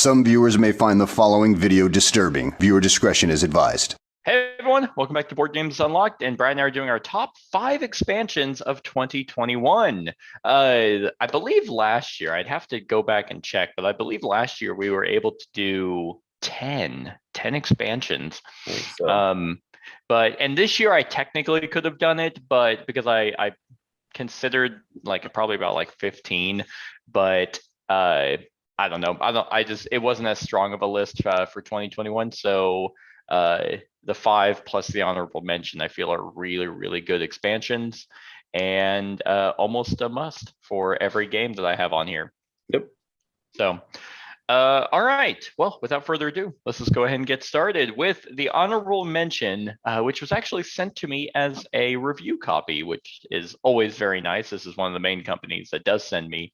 Some viewers may find the following video disturbing. Viewer discretion is advised. Hey everyone, welcome back to Board Games Unlocked, and Brad and I are doing our top 5 expansions of 2021. I believe last year, I'd have to go back and check, but I believe last year we were able to do 10 expansions. So. And this year I technically could have done it, but because I considered probably about 15, but I don't know. It wasn't as strong of a list for 2021, so the 5 plus the honorable mention I feel are really, really good expansions, and almost a must for every game that I have on here. Yep. So all right, well, without further ado, let's just go ahead and get started with the honorable mention, which was actually sent to me as a review copy, which is always very nice. This is one of the main companies that does send me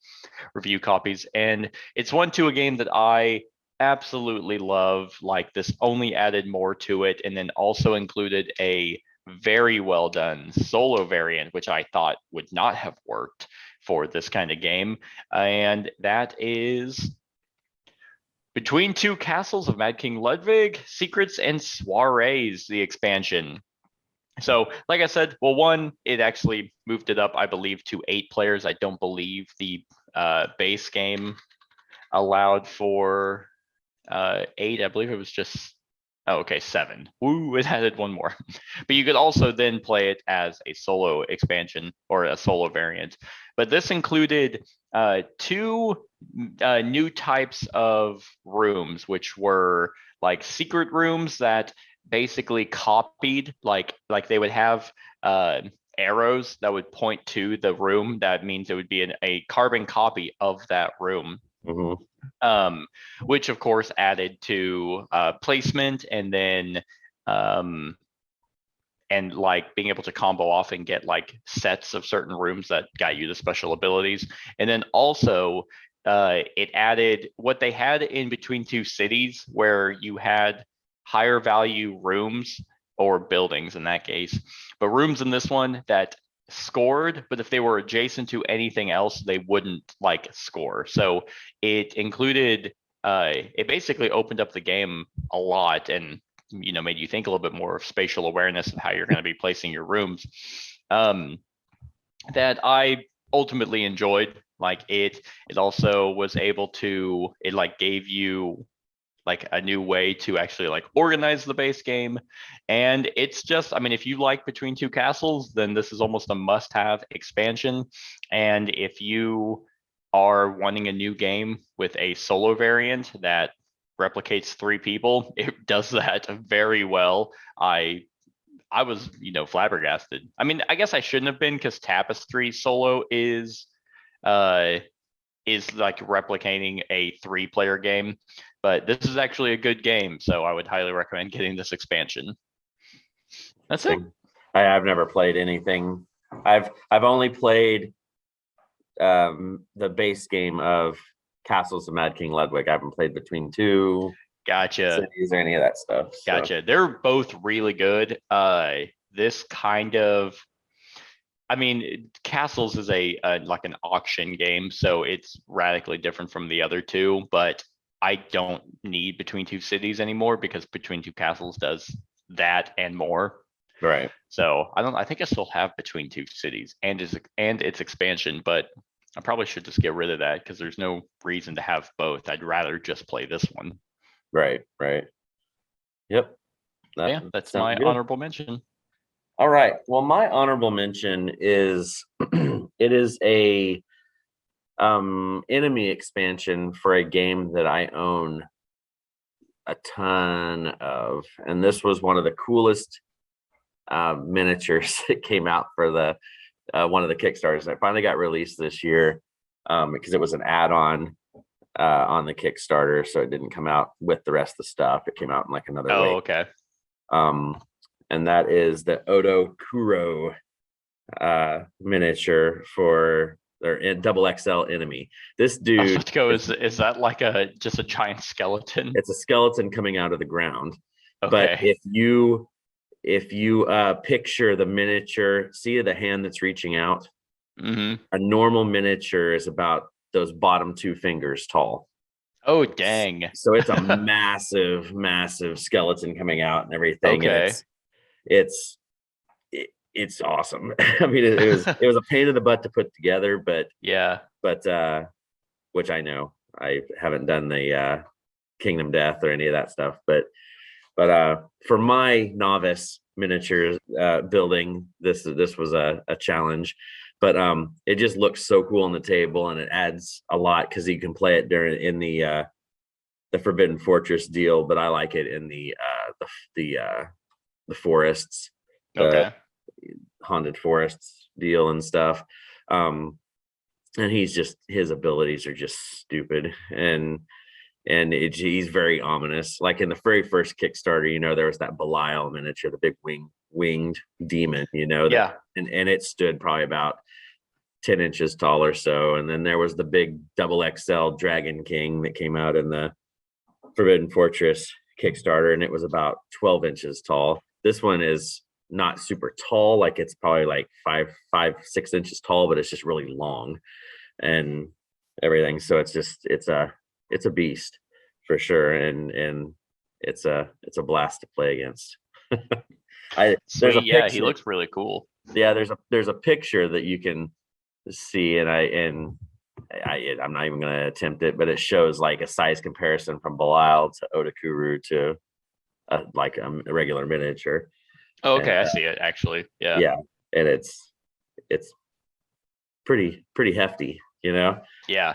review copies, and it's one to a game that I absolutely love. This only added more to it, and then also included a very well done solo variant, which I thought would not have worked for this kind of game, and that is Between Two Castles of Mad King Ludwig, Secrets and Soirees, the expansion. So, like I said, well, one, it actually moved it up, I believe, to 8 players. I don't believe the base game allowed for 8. I believe it was just, 7. Woo, it added one more. But you could also then play it as a solo expansion or a solo variant. But this included 2 new types of rooms, which were secret rooms that basically copied, like they would have arrows that would point to the room. That means it would be a carbon copy of that room. Mm-hmm. Which of course added to placement, and then being able to combo off and get sets of certain rooms that got you the special abilities. And then also it added what they had in Between Two Cities, where you had higher value rooms, or buildings in that case, but rooms in this one that scored, but if they were adjacent to anything else, they wouldn't score. So it included it basically opened up the game a lot, and made you think a little bit more of spatial awareness of how you're going to be placing your rooms, that I ultimately enjoyed. It also was able to, it gave you a new way to actually organize the base game. And it's just, if you like Between Two Castles, then this is almost a must-have expansion. And if you are wanting a new game with a solo variant that replicates 3 people, it does that very well. I was flabbergasted. I guess I shouldn't have been, because Tapestry solo is replicating a 3-player game, but this is actually a good game, so I would highly recommend getting this expansion. That's it. I've never played anything. I've only played the base game of Castles of Mad King Ludwig. I haven't played Between Two Cities or any of that stuff. Gotcha. They're both really good. This kind of, Castles is an auction game, so it's radically different from the other 2, but I don't need Between Two Cities anymore, because Between Two Castles does that and more. Right. So I think I still have Between Two Cities and its expansion, but I probably should just get rid of that, because there's no reason to have both. I'd rather just play this one. Right. Yep. That's my honorable mention. All right. Well, my honorable mention is it is a enemy expansion for a game that I own a ton of, and this was one of the coolest miniatures that came out for the one of the Kickstarters. And it finally got released this year because it was an add-on on the Kickstarter, so it didn't come out with the rest of the stuff. It came out in another way. Okay. And that is the Kuro miniature for their double XL enemy. This dude, I was about to go, is that just a giant skeleton? It's a skeleton coming out of the ground. Okay. But if you picture the miniature, see the hand that's reaching out? Mm-hmm. A normal miniature is about those bottom 2 fingers tall. Oh, dang. So it's a massive skeleton coming out and everything. And Okay. it's awesome. I mean, it was a pain in the butt to put together, but Yeah. which I know I haven't done the Kingdom Death or any of that stuff, but for my novice miniatures building, this was a challenge, but it just looks so cool on the table, and it adds a lot because you can play it in the Forbidden Fortress deal, but I like it in the forests, the Okay. haunted forests deal and stuff. And his abilities are just stupid, and he's very ominous. Like in the very first Kickstarter, there was that Belial miniature, the big winged demon, Yeah. and it stood probably about 10 inches tall or so. And then there was the big double XL Dragon King that came out in the Forbidden Fortress Kickstarter, and it was about 12 inches tall. This one is not super tall, like it's probably like 6 inches tall, but it's just really long and everything. So it's a beast for sure, and it's a blast to play against. There's Sweet. a Yeah, he picture. looks really cool. Yeah, there's a picture that you can see, and I'm not even going to attempt it, but it shows like a size comparison from Belial to Otakuru to like a regular miniature. Okay, And I see it actually. Yeah. yeah, and it's pretty hefty, Yeah.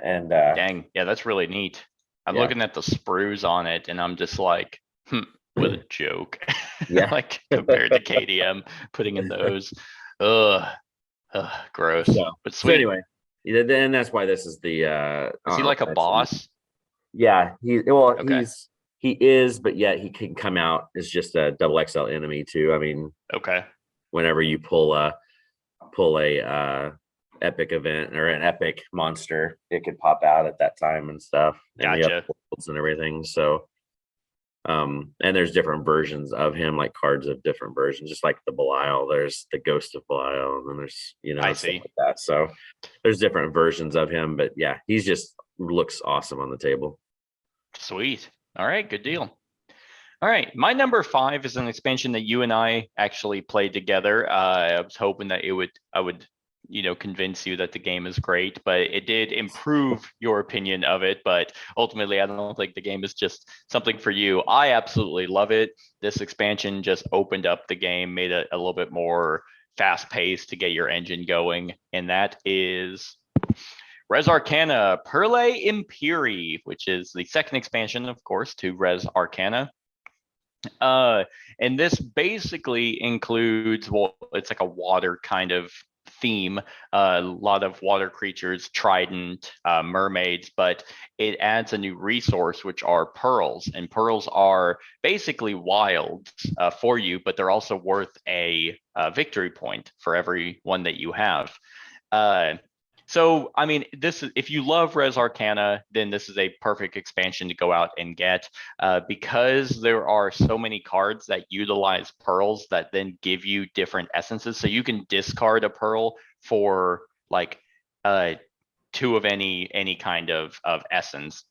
and Dang. Yeah, that's really neat. I'm yeah. looking at the sprues on it and I'm just like, what a joke. Yeah. Like compared to KDM putting in those. Ugh. Gross. So But sweet. anyway, then that's why this is the Is he like a boss? Yeah, Okay. he is, but yet he can come out as just a double XL enemy too. I mean, Okay. whenever you pull a epic event or an epic monster, it could pop out at that time and stuff, and the Gotcha. other worlds and everything. So and there's different versions of him, like cards of different versions, just like the Belial. There's the Ghost of Belial, and then there's I stuff see. like that. So there's different versions of him, but yeah, he's just looks awesome on the table. Sweet. All right, good deal. All right, my number 5 is an expansion that you and I actually played together. I was hoping that I would, convince you that the game is great, but it did improve your opinion of it. But ultimately, I don't think the game is just something for you. I absolutely love it. This expansion just opened up the game, made it a little bit more fast paced to get your engine going, and that is Res Arcana Perlae Imperii, which is the second expansion, of course, to Res Arcana. And this basically includes, well, it's like a water kind of theme, a lot of water creatures, trident, mermaids, but it adds a new resource, which are pearls. And pearls are basically wild for you, but they're also worth a victory point for every one that you have. So, I mean, this is, if you love Res Arcana, then this is a perfect expansion to go out and get, because there are so many cards that utilize pearls that then give you different essences. So you can discard a pearl for like 2 of any kind of essence.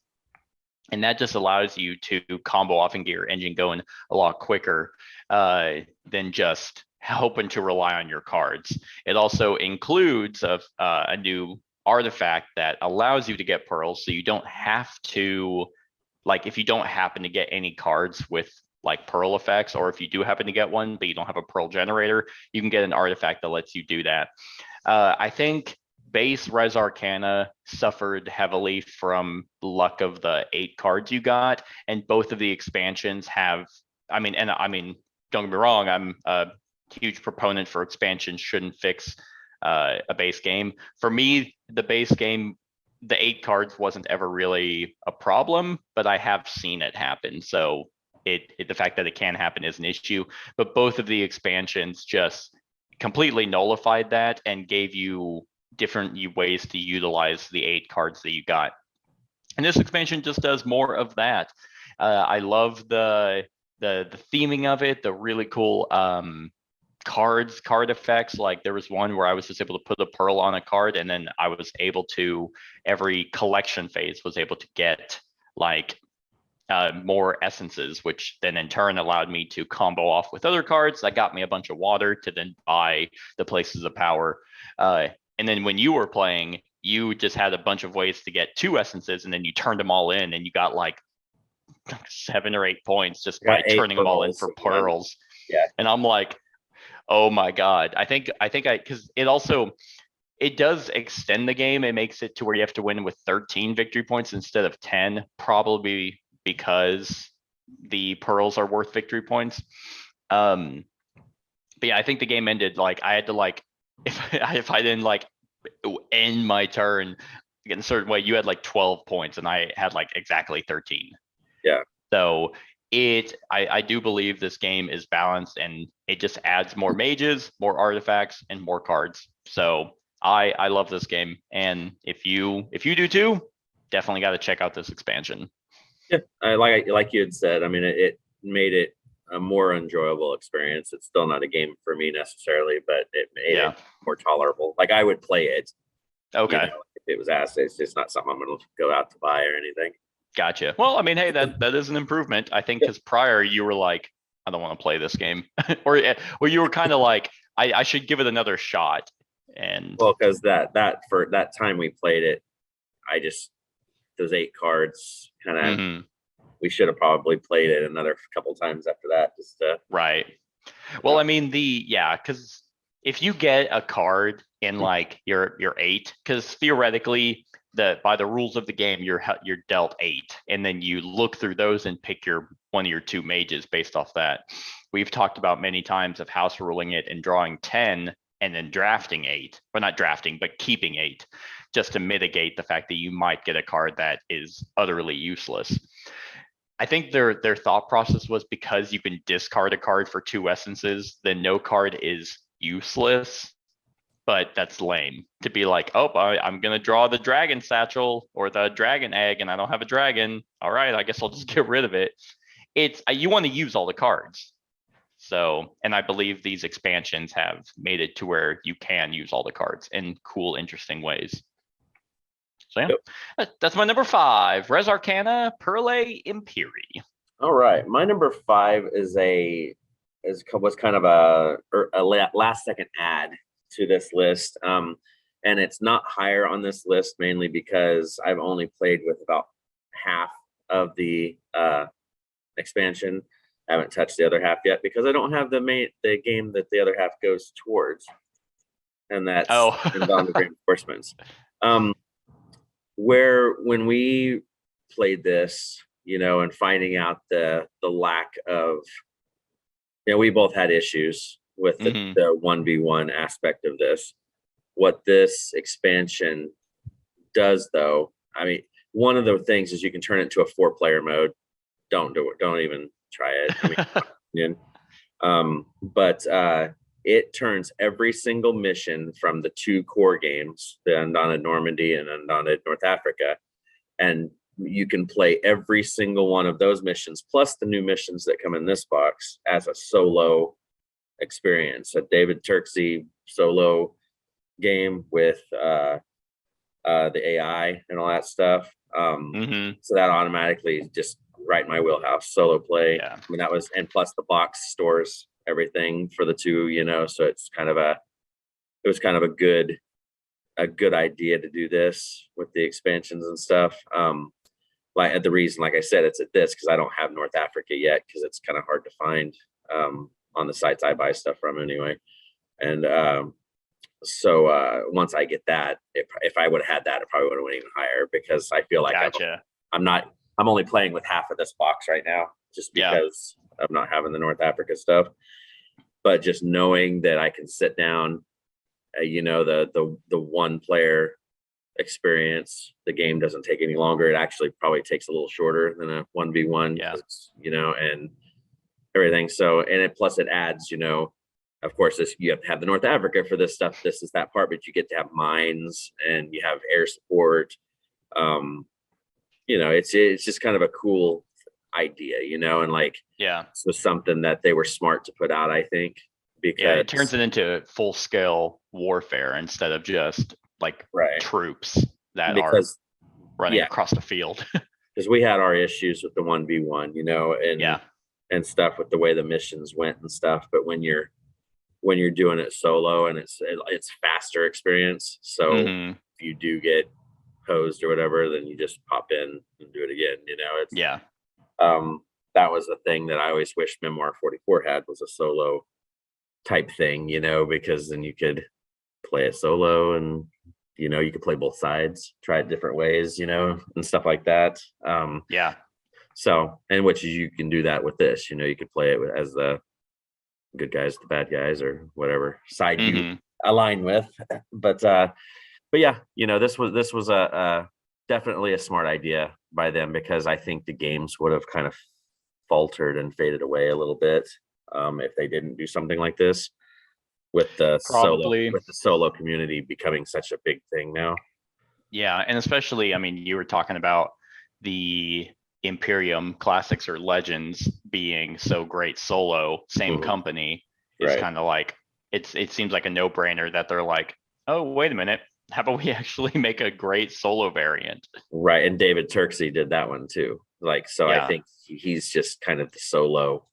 And that just allows you to combo off and get your engine going a lot quicker than just hoping to rely on your cards. It also includes a new artifact that allows you to get pearls, so you don't have to, like, if you don't happen to get any cards with like pearl effects, or if you do happen to get one but you don't have a pearl generator, you can get an artifact that lets you do that. I think base Res Arcana suffered heavily from luck of the 8 cards you got, and both of the expansions have, I mean, don't get me wrong, I'm a huge proponent for expansions shouldn't fix a base game. For me, the base game, the 8 cards wasn't ever really a problem, but I have seen it happen. So the fact that it can happen is an issue, but both of the expansions just completely nullified that and gave you different ways to utilize the 8 cards that you got. And this expansion just does more of that. I love the theming of it, the really cool card effects. Like there was one where I was just able to put a pearl on a card, and then I was able to, every collection phase was able to get like more essences, which then in turn allowed me to combo off with other cards that got me a bunch of water to then buy the places of power. And then when you were playing, you just had a bunch of ways to get 2 essences, and then you turned them all in, and you got like 7 or 8 points just by turning them all in for pearls. Yeah. And I'm like, oh my God. I think because it does extend the game. It makes it to where you have to win with 13 victory points instead of 10, probably because the pearls are worth victory points. But yeah, I think the game ended like I had to like if I didn't like end my turn in a certain way, you had like 12 points and I had like exactly 13. Yeah. So I do believe this game is balanced, and it just adds more mages, more artifacts, and more cards. So I love this game, and if you do too, definitely got to check out this expansion. Yeah, like you had said. I mean, it made it a more enjoyable experience. It's still not a game for me necessarily, but it made it more tolerable. Like I would play it. Okay. You know, if it was asked, it's just not something I'm going to go out to buy or anything. Gotcha. Well, I mean, hey, that is an improvement. I think because prior you were like, I don't want to play this game, or you were kind of like, I should give it another shot. And well, because that for that time we played it, I just those 8 cards kind of we should have probably played it another couple times after that, just to, right. Well, I mean because if you get a card in like your 8, because theoretically by the rules of the game you're dealt 8, and then you look through those and pick one of your 2 mages based off that. We've talked about many times of house ruling it and drawing 10 and then drafting 8, or not drafting but keeping 8, just to mitigate the fact that you might get a card that is utterly useless. I think their thought process was because you can discard a card for 2 essences, then no card is useless. But that's lame to be like, oh, I'm going to draw the dragon satchel or the dragon egg, and I don't have a dragon. All right, I guess I'll just get rid of it. You want to use all the cards. So, and I believe these expansions have made it to where you can use all the cards in cool, interesting ways. So yeah, that's my number 5, Res Arcana, Perlae, Imperii. All right, my number 5 was kind of a last second add to this list, and it's not higher on this list mainly because I've only played with about half of the expansion. I haven't touched the other half yet because I don't have the game that the other half goes towards, and that's Undaunted Reinforcements. Where when we played this, and finding out the lack of, we both had issues with the 1v1 aspect of this. What this expansion does, though, I mean, one of the things is you can turn it into a 4-player mode. Don't do it. Don't even try it. I mean, but it turns every single mission from the 2 core games, the Undaunted Normandy and Undaunted North Africa, and you can play every single one of those missions plus the new missions that come in this box as a solo experience, a David Turksey solo game with the AI and all that stuff. So that automatically just right in my wheelhouse, solo play. Yeah. I mean, that was, and plus the box stores everything for the 2, so it's it was kind of a good idea to do this with the expansions and stuff. Like the reason, like I said, it's at this because I don't have North Africa yet because it's kind of hard to find on the sites I buy stuff from anyway. And so once I get that, if I would have had that, it probably would have went even higher because I feel like I'm only playing with half of this box right now just because of not having the North Africa stuff. But just knowing that I can sit down, the 1-player experience, the game doesn't take any longer. It actually probably takes a little shorter than a 1v1, and everything. So, and plus it adds, of course, you have to have the North Africa for this stuff. This is that part, but you get to have mines and you have air support. It's just kind of a cool idea, and like, this was something that they were smart to put out, I think, because Yeah, it turns it into full scale warfare instead of just like right, troops that are because running across the field. because we had our issues with the 1v1, Yeah. and stuff with the way the missions went and stuff. But when you're doing it solo, and it's faster experience. So hmm if you do get hosed or whatever, then you just pop in and do it again. It's Yeah. that was the thing that I always wished Memoir 44 had, was a solo type thing, because then you could play it solo, and you could play both sides, try it different ways, and stuff like that. Yeah. So, and which you can do that with this, you could play it as the good guys, the bad guys, or whatever side you hmm align with. But yeah, this was a definitely a smart idea by them, because I think the games would have kind of faltered and faded away a little bit if they didn't do something like this, with the Probably. solo community becoming such a big thing now. Yeah, and especially, I mean, you were talking about the Imperium Classics or Legends being so great solo, same Mhm. company, is Right. kind of like it seems like a no-brainer that they're like, oh, wait a minute, how about we actually make a great solo variant? Right, and David Turksey did that one too. Like, so I Yeah. think he's just kind of the solo.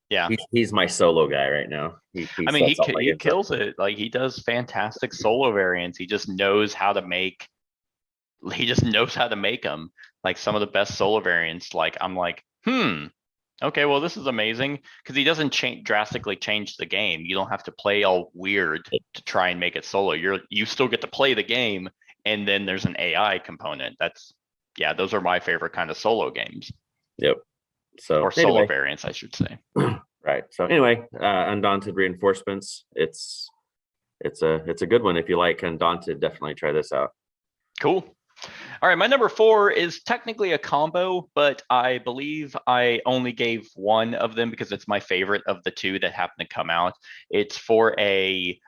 Yeah. He's my solo guy right now. I mean, sets all my he games up. kills it. Like he does fantastic solo variants. He just knows how to make. He just knows how to make them. Like some of the best solo variants. Like I'm like, okay, well this is amazing because he doesn't drastically change the game. You don't have to play all weird to try and make it solo. You still get to play the game, and then there's an AI component. Those are my favorite kind of solo games. Yep. So or solo variants, I should say. Right. So anyway, Undaunted Reinforcements. It's a good one. If you like Undaunted, definitely try this out. Cool. All right, my number 4 is technically a combo, but I believe I only gave one of them because it's my favorite of the two that happen to come out. It's for a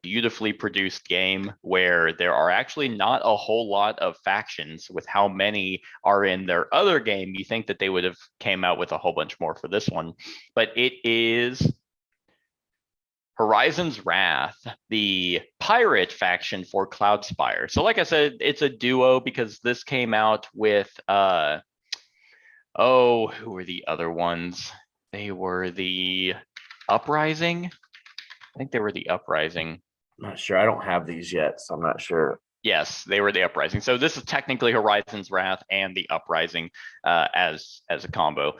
beautifully produced game where there are actually not a whole lot of factions. With how many are in their other game, you think that they would have came out with a whole bunch more for this one. But it is Horizon's Wrath, the pirate faction for Cloudspire. So like I said, it's a duo because this came out with who were the other ones? They were the Uprising. I think they were the Uprising. I'm not sure. I don't have these yet, so I'm not sure. Yes, they were the Uprising. So this is technically Horizon's Wrath and the Uprising as a combo.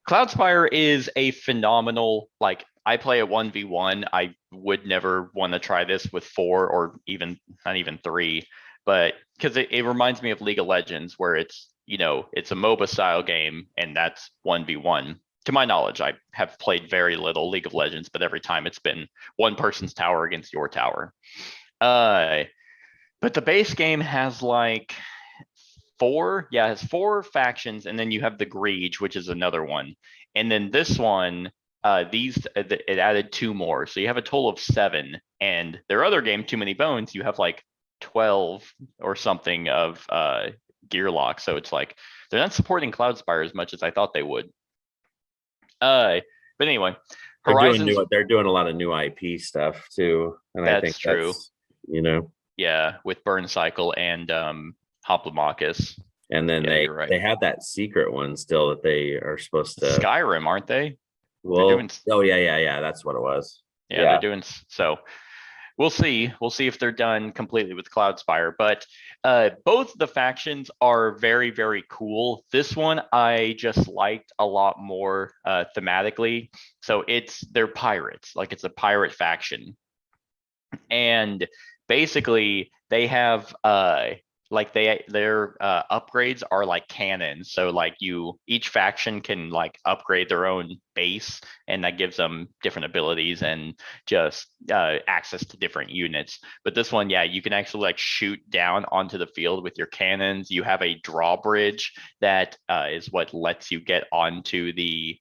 Cloudspire is a phenomenal, like, I play at 1v1. I would never want to try this with 4 or even not even 3, but because it reminds me of League of Legends, where it's it's a MOBA style game and that's 1v1. To my knowledge, I have played very little League of Legends, but every time it's been one person's tower against your tower. But the base game has like 4 factions, and then you have the Greed, which is another one, and then this one it added 2 more, so you have a total of 7. And their other game, Too Many Bones, you have like 12 or something of gear lock. So it's like they're not supporting Cloudspire as much as I thought they would. But anyway, They're doing a lot of new IP stuff too, and I think true. That's, yeah, with Burn Cycle and Hoplomachus. And then they have that secret one still that they are supposed to. Skyrim, aren't they? Well, yeah, that's what it was. Yeah, they're doing so. We'll see. We'll see if they're done completely with Cloudspire. But both the factions are very, very cool. This one I just liked a lot more thematically. So they're pirates, like it's a pirate faction, and basically they have their upgrades are like cannons. So like each faction can like upgrade their own base, and that gives them different abilities and just access to different units. But this one, you can actually like shoot down onto the field with your cannons. You have a drawbridge that is what lets you get onto the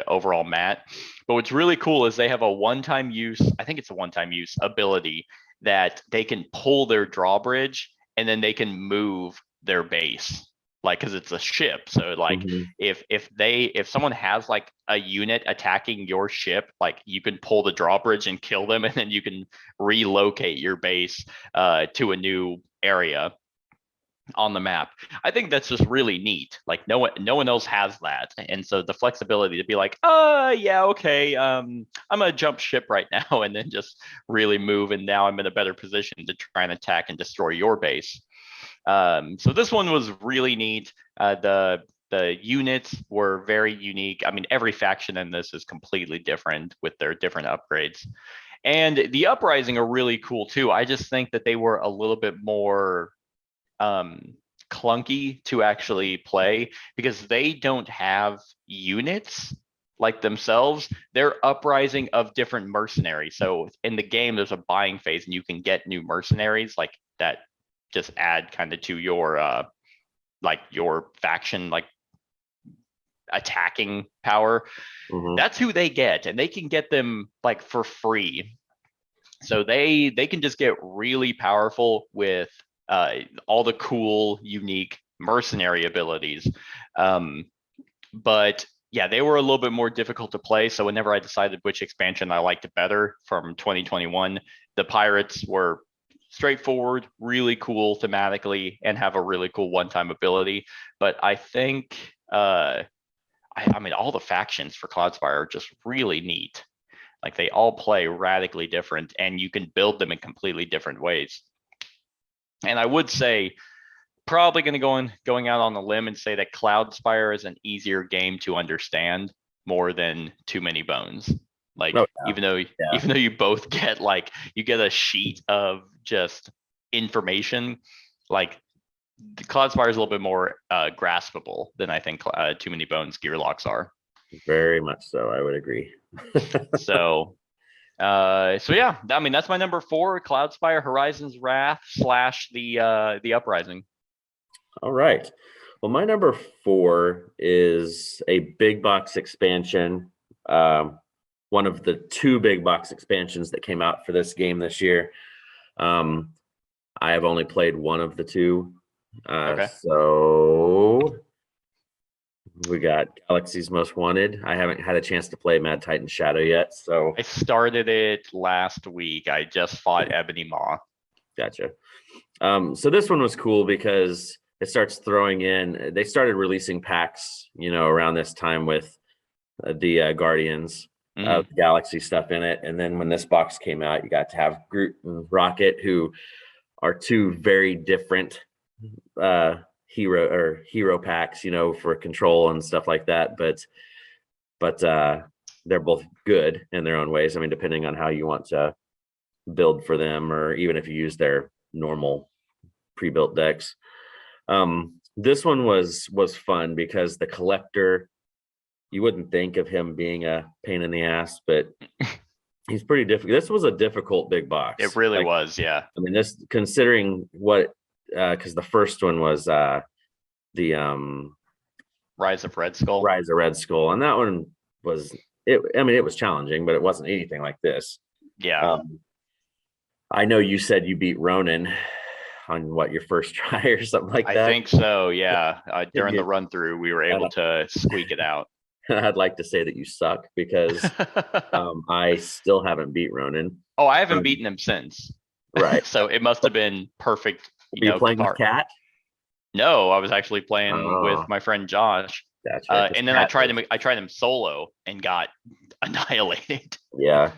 overall map. But what's really cool is they have a one-time use, I think it's a one-time use ability, that they can pull their drawbridge and then they can move their base. like, because it's a ship. So like Mhm. if someone has like a unit attacking your ship, like you can pull the drawbridge and kill them, and then you can relocate your base to a new area on the map. I think that's just really neat. Like no one else has that. And so the flexibility to be like, yeah, okay, I'm gonna jump ship right now and then just really move, and now I'm in a better position to try and attack and destroy your base. So this one was really neat. The units were very unique. I mean, every faction in this is completely different with their different upgrades. And the Uprising are really cool too. I just think that they were a little bit more clunky to actually play because they don't have units like themselves. They're uprising of different mercenaries. So in the game, there's a buying phase and you can get new mercenaries like that just add kind of to your like your faction like attacking power. Mhm. That's who they get, and they can get them like for free. So they can just get really powerful with all the cool, unique mercenary abilities. But yeah, they were a little bit more difficult to play. So whenever I decided which expansion I liked better from 2021, the Pirates were straightforward, really cool thematically, and have a really cool one-time ability. But I think, I mean, all the factions for Cloudspire are just really neat. Like they all play radically different, and you can build them in completely different ways. And I would say, probably going to going out on a limb and say that Cloudspire is an easier game to understand more than Too Many Bones. Like Oh, yeah. even though you both get like you get a sheet of just information, like the Cloudspire is a little bit more graspable than I think Too Many Bones Gearlocks are. Very much so. I would agree. So yeah, I mean that's my number 4, Cloudspire Horizon's Wrath / the Uprising. All right. Well, my number 4 is a big box expansion. One of the 2 big box expansions that came out for this game this year. I have only played one of the 2. Okay. So we got Galaxy's Most Wanted. I haven't had a chance to play Mad Titan Shadow yet. So I started it last week. I just fought Ebony Maw. Gotcha. So this one was cool because it starts throwing in, they started releasing packs, around this time with the Guardians of the Galaxy stuff in it. And then when this box came out, you got to have Groot and Rocket, who are 2 very different hero packs, for control and stuff like that. But they're both good in their own ways. I mean, depending on how you want to build for them, or even if you use their normal pre-built decks. This one was fun because the Collector, you wouldn't think of him being a pain in the ass, but he's pretty difficult. This was a difficult big box. It really was, yeah. I mean, this, considering what, because the first one was the Rise of Red Skull. Rise of Red Skull, and that one was it. I mean, it was challenging, but it wasn't anything like this. Yeah. I know you said you beat Ronan on your first try or something like that. I think so, yeah. During the run through, we were able to squeak it out. I'd like to say that you suck because I still haven't beat Ronan. Oh, I haven't beaten him since. Right. So it must have been perfect. Were you playing with Cat? No, I was actually playing with my friend Josh. That's right. And then I tried him solo and got annihilated. Yeah.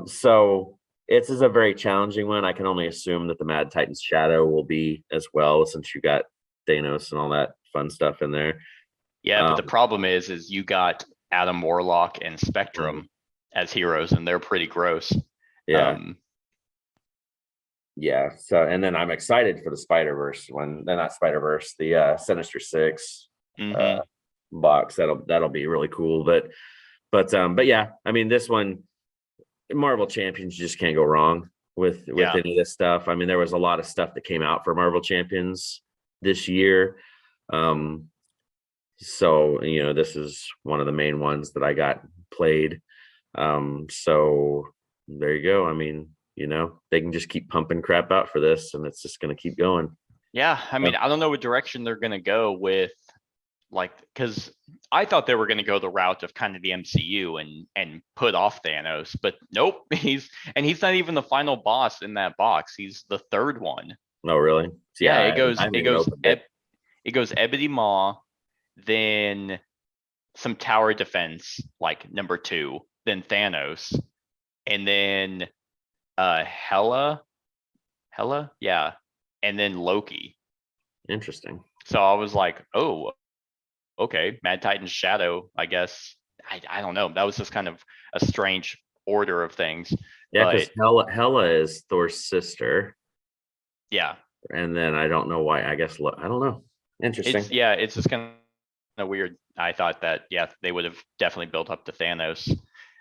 So this is a very challenging one. I can only assume that the Mad Titan's Shadow will be as well, since you got Thanos and all that fun stuff in there. Yeah, but the problem is you got Adam Warlock and Spectrum as heroes, and they're pretty gross. Yeah. Yeah. So, and then I'm excited for the Spider-Verse one. They're not Spider-Verse, the Sinister Six box. That'll be really cool. But yeah, I mean, this one, Marvel Champions, you just can't go wrong with any of this stuff. I mean, there was a lot of stuff that came out for Marvel Champions this year. So, this is one of the main ones that I got played. So there you go. I mean, they can just keep pumping crap out for this, and it's just going to keep going. Yeah, I mean, I don't know what direction they're gonna go with, like, because I thought they were gonna go the route of kind of the MCU and put off Thanos, but nope, he's not even the final boss in that box. He's the third one. Oh, really? Yeah, I haven't even opened it. It goes Ebony Maw, then some tower defense, like number 2, then Thanos, and then Hela, yeah, and then Loki. Interesting. So I was like, oh, okay, Mad Titan's Shadow, I guess. I don't know. That was just kind of a strange order of things. Yeah, because Hela is Thor's sister. Yeah. And then I don't know why. I guess I don't know. Interesting. It's just kind of weird. I thought that, yeah, they would have definitely built up to Thanos.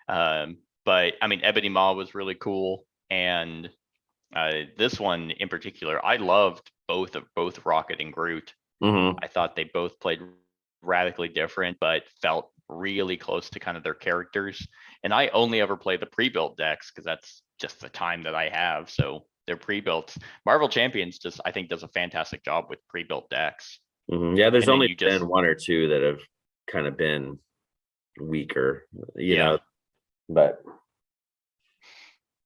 But I mean, Ebony Maw was really cool. And this one in particular, I loved both Rocket and Groot. I thought they both played radically different, but felt really close to kind of their characters. And I only ever play the pre-built decks because that's just the time that I have. So they're pre-built. Marvel Champions just, I think, does a fantastic job with pre-built decks. Yeah, there's only been one or two that have kind of been weaker, you know. But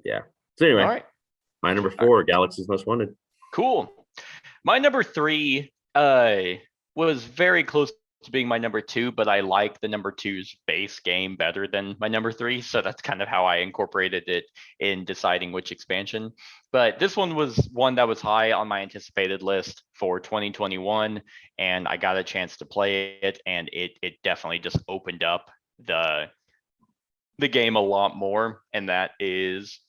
yeah. So anyway, all right. My number 4, Galaxy's Most Wanted. Cool. My number 3 was very close to being my number 2, but I like the number 2's base game better than my number 3. So that's kind of how I incorporated it in deciding which expansion. But this one was one that was high on my anticipated list for 2021, and I got a chance to play it, and it definitely just opened up the game a lot more, and that is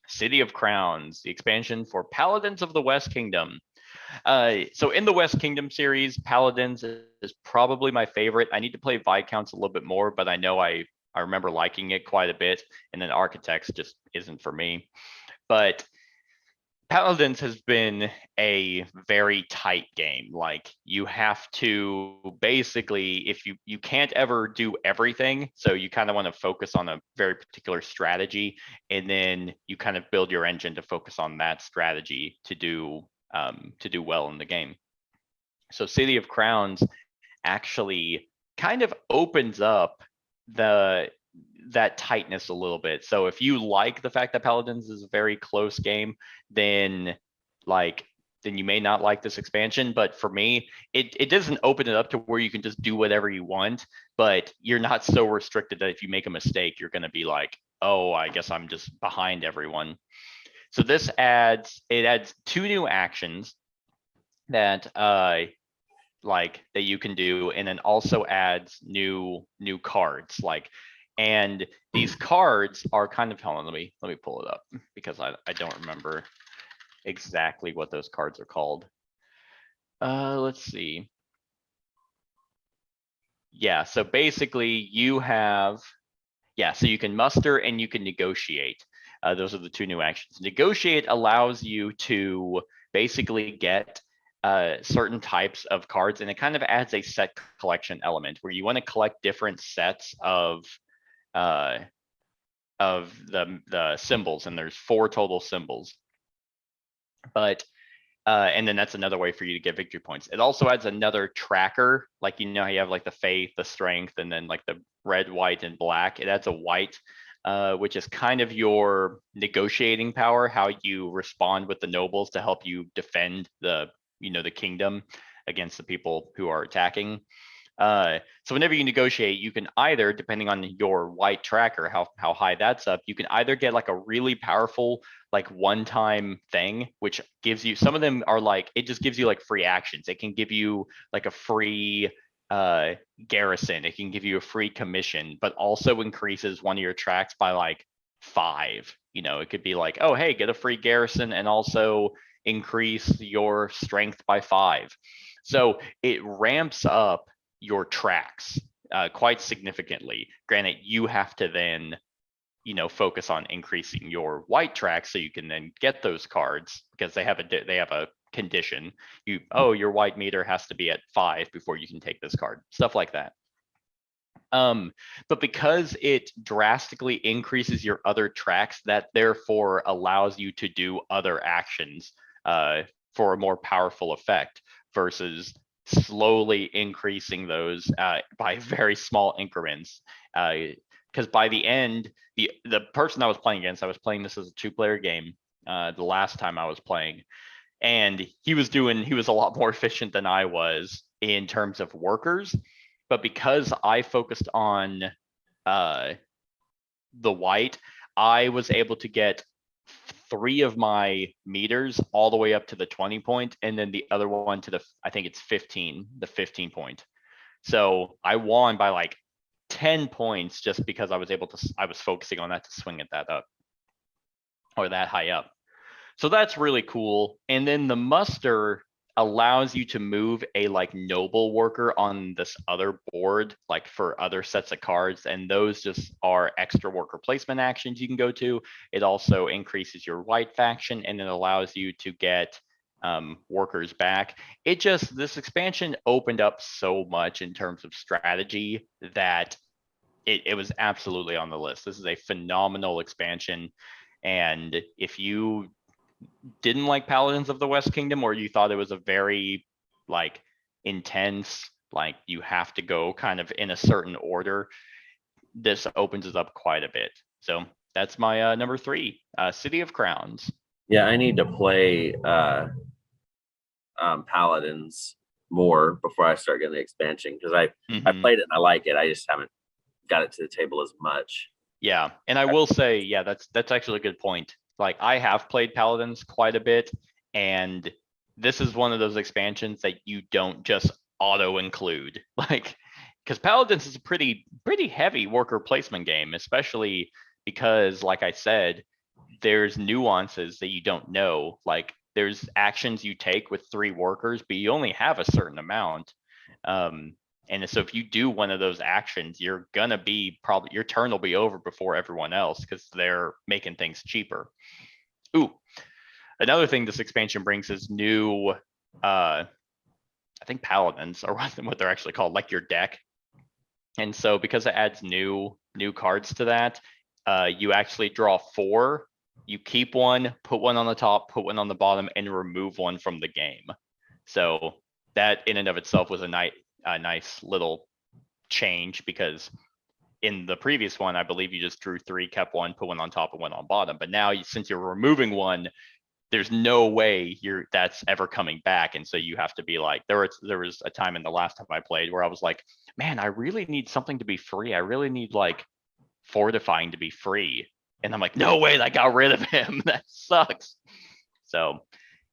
City of Crowns, the expansion for Paladins of the West Kingdom. So in the West Kingdom series, Paladins is probably my favorite. I need to play Viscounts a little bit more, but I know I remember liking it quite a bit. And then Architects just isn't for me. But Paladins has been a very tight game. Like, you have to basically, if you can't ever do everything, so you kind of want to focus on a very particular strategy, and then you kind of build your engine to focus on that strategy to do well in the game. So City of Crowns actually kind of opens up that tightness a little bit. So if you like the fact that Paladins is a very close game, then you may not like this expansion. But for me, it doesn't open it up to where you can just do whatever you want, but you're not so restricted that if you make a mistake, you're going to be like, oh, I guess I'm just behind everyone. So this adds 2 new actions that that you can do, and then also adds new cards. And these cards are kind of, hold on, let me pull it up because I don't remember exactly what those cards are called. Let's see. Yeah, so basically you have, so you can muster and you can negotiate. Those are the 2 new actions. Negotiate allows you to basically get certain types of cards, and it kind of adds a set collection element where you want to collect different sets of the symbols, and there's 4 total symbols. But and then that's another way for you to get victory points. It also adds another tracker, like, you know how you have like the faith, the strength, and then like the red, white, and black. It adds a white, which is kind of your negotiating power, how you respond with the nobles to help you defend the kingdom against the people who are attacking. So whenever you negotiate, you can either, depending on your white tracker, how high that's up, you can either get like a really powerful, like, one-time thing, which gives you, some of them are like, it just gives you like free actions. It can give you like a free garrison. It can give you a free commission, but also increases one of your tracks by like 5. It could be like, oh, hey, get a free garrison and also increase your strength by 5. So it ramps up your tracks quite significantly. Granted, you have to then focus on increasing your white tracks so you can then get those cards, because they have a condition. Your white meter has to be at 5 before you can take this card, stuff like that. But because it drastically increases your other tracks, that therefore allows you to do other actions for a more powerful effect versus slowly increasing those by very small increments. Because by the end, the person I was playing against, I was playing this as a 2-player game the last time I was playing, and he was a lot more efficient than I was in terms of workers. But because I focused on the white, I was able to get 3 of my meters all the way up to the 20 point, and then the other one to I think it's 15 point. So I won by like 10 points just because I was focusing on that to swing it that up, or that high up. So that's really cool. And then the muster allows you to move a like noble worker on this other board, like for other sets of cards, and those just are extra worker placement actions you can go to. It also increases your white faction, and it allows you to get workers back. This expansion opened up so much in terms of strategy that it was absolutely on the list. This is a phenomenal expansion, and if you didn't like Paladins of the West Kingdom, or you thought it was a very like intense, like you have to go kind of in a certain order, this opens it up quite a bit. So that's my number 3, City of Crowns. Yeah, I need to play Paladins more before I start getting the expansion, because I played it and I like it. I just haven't got it to the table as much. Yeah, and I will say, yeah, that's actually a good point. Like I have played Paladins quite a bit, and this is one of those expansions that you don't just auto include, like, because Paladins is a pretty heavy worker placement game, especially because, like I said, there's nuances that you don't know. Like there's actions you take with 3 workers, but you only have a certain amount. And so if you do one of those actions, you're gonna be your turn will be over before everyone else because they're making things cheaper. Ooh, another thing this expansion brings is new, I think Paladins are what they're actually called, like your deck. And so because it adds new cards to that, you actually draw 4. You keep 1, put 1 on the top, put 1 on the bottom, and remove 1 from the game. So that in and of itself was a nice little change, because in the previous one, I believe you just drew 3, kept 1, put 1 on top and 1 on bottom. But now, since you're removing 1, there's no way that's ever coming back. And so you have to be like, there was a time in the last time I played where I was like, man, I really need something to be free. I really need like fortifying to be free. And I'm like, no way, I got rid of him. That sucks. So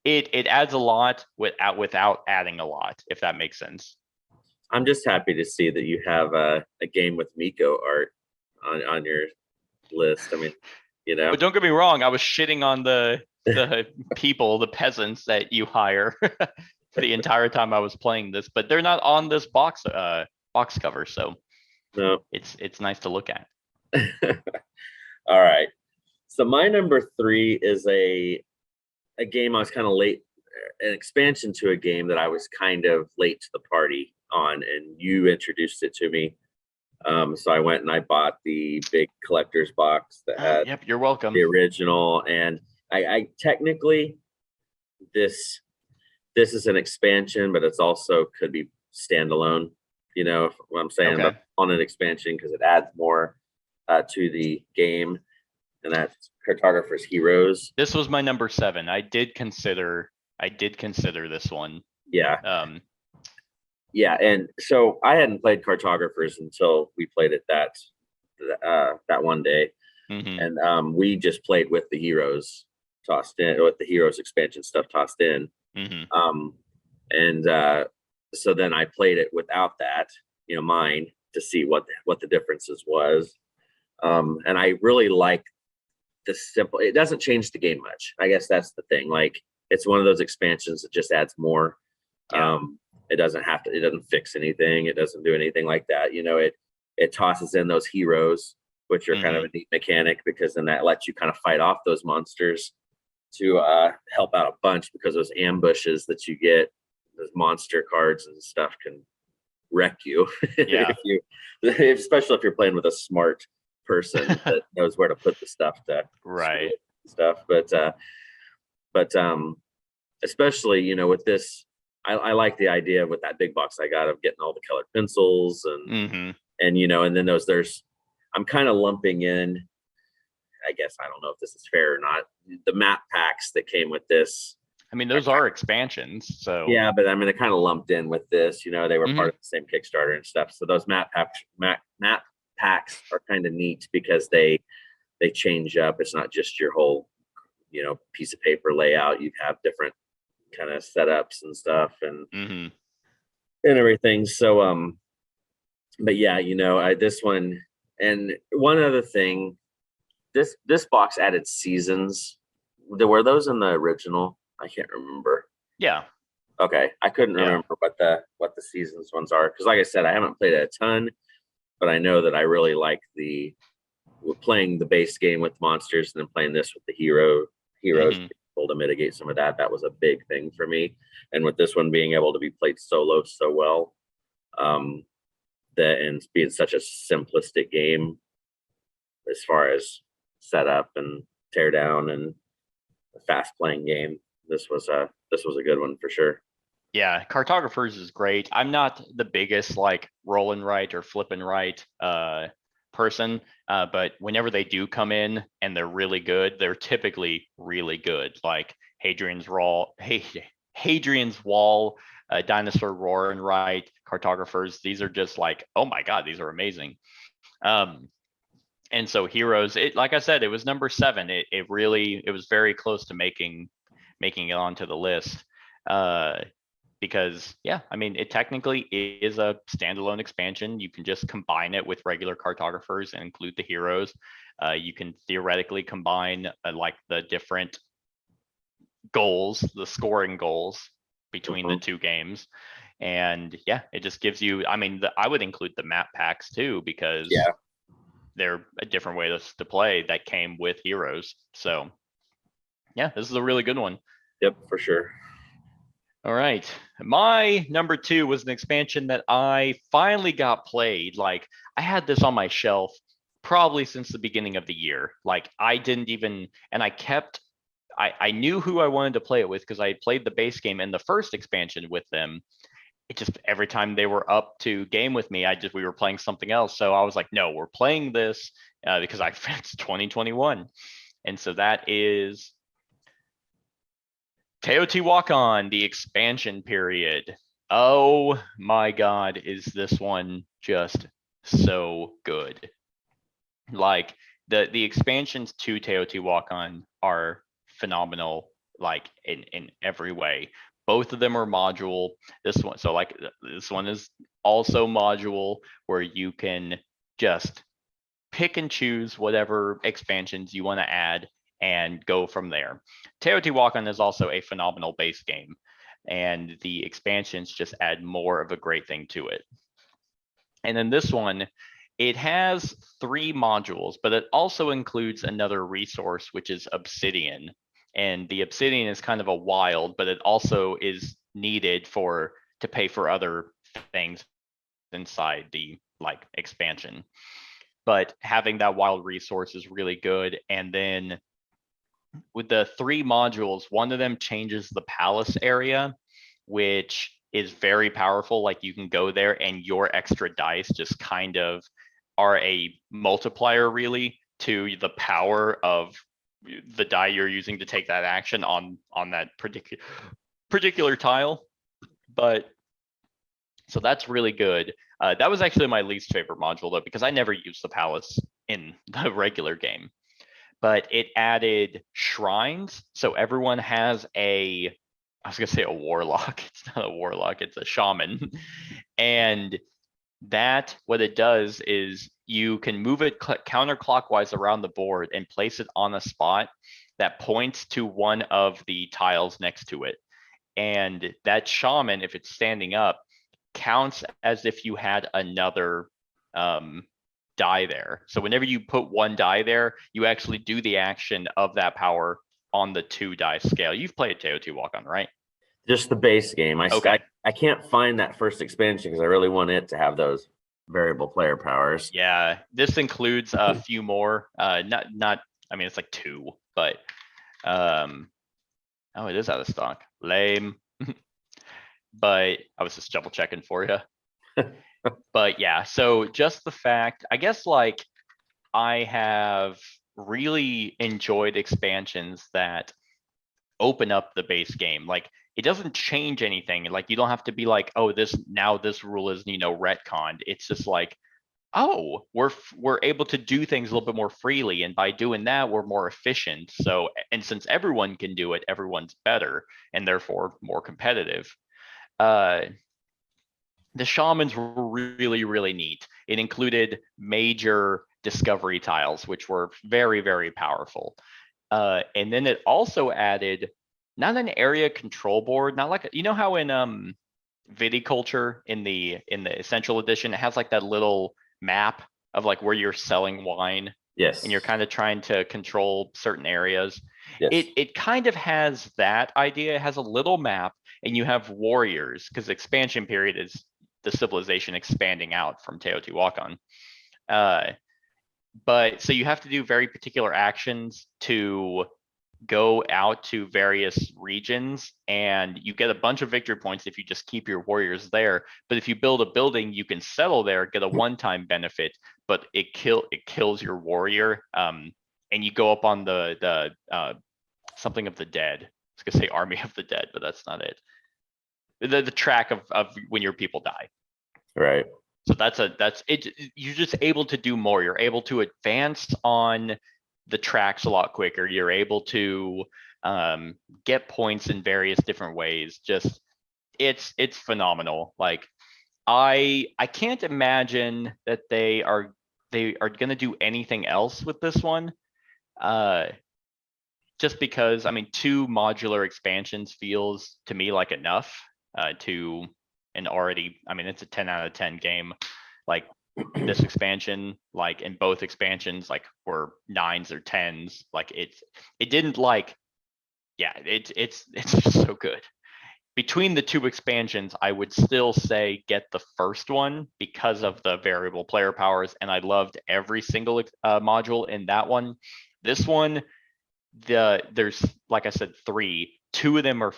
it adds a lot without adding a lot, if that makes sense. I'm just happy to see that you have a game with Miko art on your list. I mean, you know. But don't get me wrong, I was shitting on the people, the peasants that you hire the entire time I was playing this, but they're not on this box cover, so no. It's nice to look at. All right. So my number 3 is a game I was kind of late, an expansion to a game that I was kind of late to the party on, and you introduced it to me. So I went and I bought the big collector's box that had yep, you're welcome. The original, and I technically this is an expansion, but it's also could be standalone. You know what I'm saying? Okay. On an expansion, because it adds more to the game, and that's Cartographers Heroes. This was my number 7. I did consider this one. Yeah. Yeah, and so I hadn't played Cartographers until we played it that one day, and we just played with the heroes tossed in, with the heroes expansion stuff tossed in, and so then I played it without that, mine, to see what the differences was, and I really like the simple. It doesn't change the game much. I guess that's the thing. Like, it's one of those expansions that just adds more. Yeah. It doesn't fix anything. It doesn't do anything like that. It tosses in those heroes, which are kind of a neat mechanic, because then that lets you kind of fight off those monsters to help out a bunch, because those ambushes that you get, those monster cards and stuff, can wreck you. Yeah. Especially if you're playing with a smart person that knows where to put the stuff to right stuff. But especially, you know, with this, I like the idea with that big box I got of getting all the colored pencils and you know, and then I'm kind of lumping in, I guess, I don't know if this is fair or not, the map packs that came with this. I mean, those are expansions, so Yeah, but I mean, they're kind of lumped in with this, you know, they were part of the same Kickstarter and stuff. So those map packs are kind of neat because they change up. It's not just your whole, you know, piece of paper layout. You have different kind of setups and stuff and everything. So but yeah, you know, this one, and one other thing, this box added seasons. Were those in the original? I can't remember. Yeah. Okay, I couldn't remember what the seasons ones are, because like I said, I haven't played it a ton, but I know that I really like playing the base game with monsters and then playing this with the heroes, able to mitigate some of that. That was a big thing for me, and with this one being able to be played solo so well, that and being such a simplistic game as far as setup and tear down and a fast playing game, this was a good one for sure. Yeah, Cartographers is great. I'm not the biggest like roll and write or flip and write person, but whenever they do come in and they're really good, they're typically really good. Like Hadrian's Wall, Dinosaur Roar and Write, Cartographers. These are just like, oh my god, these are amazing. And so Heroes, like I said, it was number 7. It was very close to making it onto the list. Because yeah, I mean, it technically is a standalone expansion. You can just combine it with regular Cartographers and include the heroes. You can theoretically combine like the different goals, the scoring goals between the two games. And yeah, it just gives you, I mean, I would include the map packs too, because they're a different way to play that came with heroes. So yeah, this is a really good one. Yep, for sure. All right. My number 2 was an expansion that I finally got played. Like, I had this on my shelf probably since the beginning of the year. Like, I didn't even, and I knew who I wanted to play it with because I had played the base game and the first expansion with them. It just, every time they were up to game with me, we were playing something else. So I was like, no, we're playing this because it's 2021. And so that is Teotihuacan, the expansion period. Oh my god, is this one just so good. Like, the expansions to Teotihuacan are phenomenal, like in every way. Both of them are module. This one is also module, where you can just pick and choose whatever expansions you want to add and go from there. Teotihuacan is also a phenomenal base game, and the expansions just add more of a great thing to it. And then this one, it has 3 modules, but it also includes another resource, which is obsidian. And the obsidian is kind of a wild, but it also is needed to pay for other things inside the like expansion. But having that wild resource is really good. And then with the 3 modules, one of them changes the palace area, which is very powerful. Like, you can go there and your extra dice just kind of are a multiplier really to the power of the die you're using to take that action on that particular tile. But so that's really good. That was actually my least favorite module though, because I never used the palace in the regular game. But it added shrines, so everyone has I was gonna say a warlock. It's not a warlock, it's a shaman. And that, what it does is you can move it counterclockwise around the board and place it on a spot that points to one of the tiles next to it. And that shaman, if it's standing up, counts as if you had another die there. So whenever you put 1 die there, you actually do the action of that power on the 2 die scale. You've played Teotihuacan, right? Just the base game. Okay. I can't find that first expansion because I really want it to have those variable player powers. Yeah, this includes a few more. Not. I mean, it's like 2, but oh, it is out of stock. lame. But I was just double checking for you. But yeah, so just the fact, I guess, like, I have really enjoyed expansions that open up the base game. Like, it doesn't change anything. Like, you don't have to be like, oh, this rule is, retconned. It's just like, oh, we're able to do things a little bit more freely, and by doing that, we're more efficient. So, and since everyone can do it, everyone's better and therefore more competitive. The shamans were really, really neat. It included major discovery tiles, which were very, very powerful. And then it also added not an area control board, not like, how in Viticulture in the Essential Edition, it has like that little map of like where you're selling wine. Yes. And you're kind of trying to control certain areas. Yes. It kind of has that idea. It has a little map, and you have warriors, because expansion period is the civilization expanding out from Teotihuacan. But so you have to do very particular actions to go out to various regions, and you get a bunch of victory points if you just keep your warriors there. But if you build a building, you can settle there, get a one-time benefit, but it kills your warrior. And you go up on the something of the dead. I was gonna say Army of the Dead, but that's not it. The track of when your people die. Right. So that's it. You're just able to do more. You're able to advance on the tracks a lot quicker. You're able to get points in various different ways. Just it's phenomenal. Like, I can't imagine that they are gonna do anything else with this one. Just because, I mean, 2 modular expansions feels to me like enough to an already, I mean, it's a 10 out of 10 game. Like, this expansion, like, in both expansions, like, were 9s or 10s. Like, it didn't, like, yeah, it's just so good. Between the 2 expansions, I would still say get the first one because of the variable player powers, and I loved every single module in that one. This one, there's, like I said, 3. 2 of them are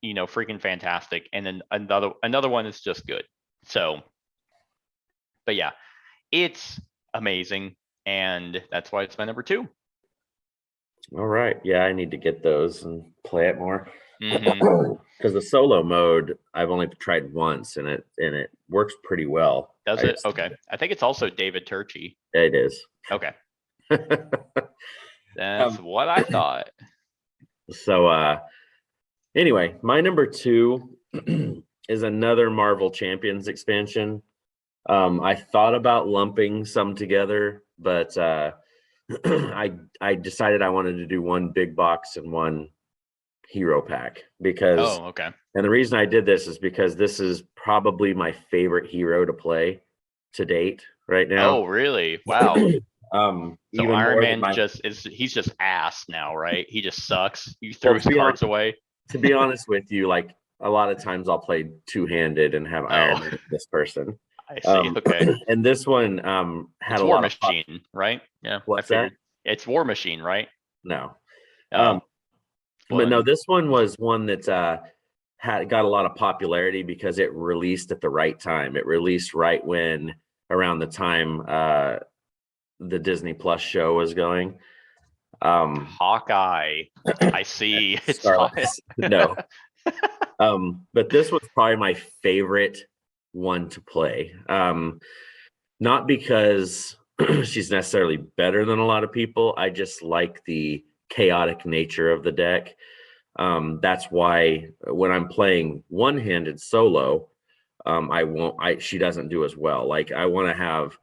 freaking fantastic, and then another one is just good. So, but yeah, it's amazing, and that's why it's my number 2. All right. Yeah, I need to get those and play it more. Mhm. Because the solo mode I've only tried once, and it works pretty well. Does it? Okay. I think it's also David Turchi. It is. Okay. That's what I thought. So anyway, my number 2 is another Marvel Champions expansion. I thought about lumping some together, but I decided I wanted to do one big box and one hero pack, because okay. And the reason I did this is because this is probably my favorite hero to play to date right now. Oh, really? Wow. So even Iron Man he's just ass now, right? He just sucks. You threw his cards away. To be honest with you, like, a lot of times I'll play two-handed and have Iron Man this person. I see. Okay. And this one had it's a War lot Machine, right? Yeah. What's that? It's War Machine, right? No. But no, this one was one that got a lot of popularity because it released at the right time. It released right when around the time the Disney Plus show was going. Hawkeye. I see. It's no. But this was probably my favorite one to play. Not because she's necessarily better than a lot of people. I just like the chaotic nature of the deck. That's why when I'm playing one-handed solo, she doesn't do as well. Like, I want to have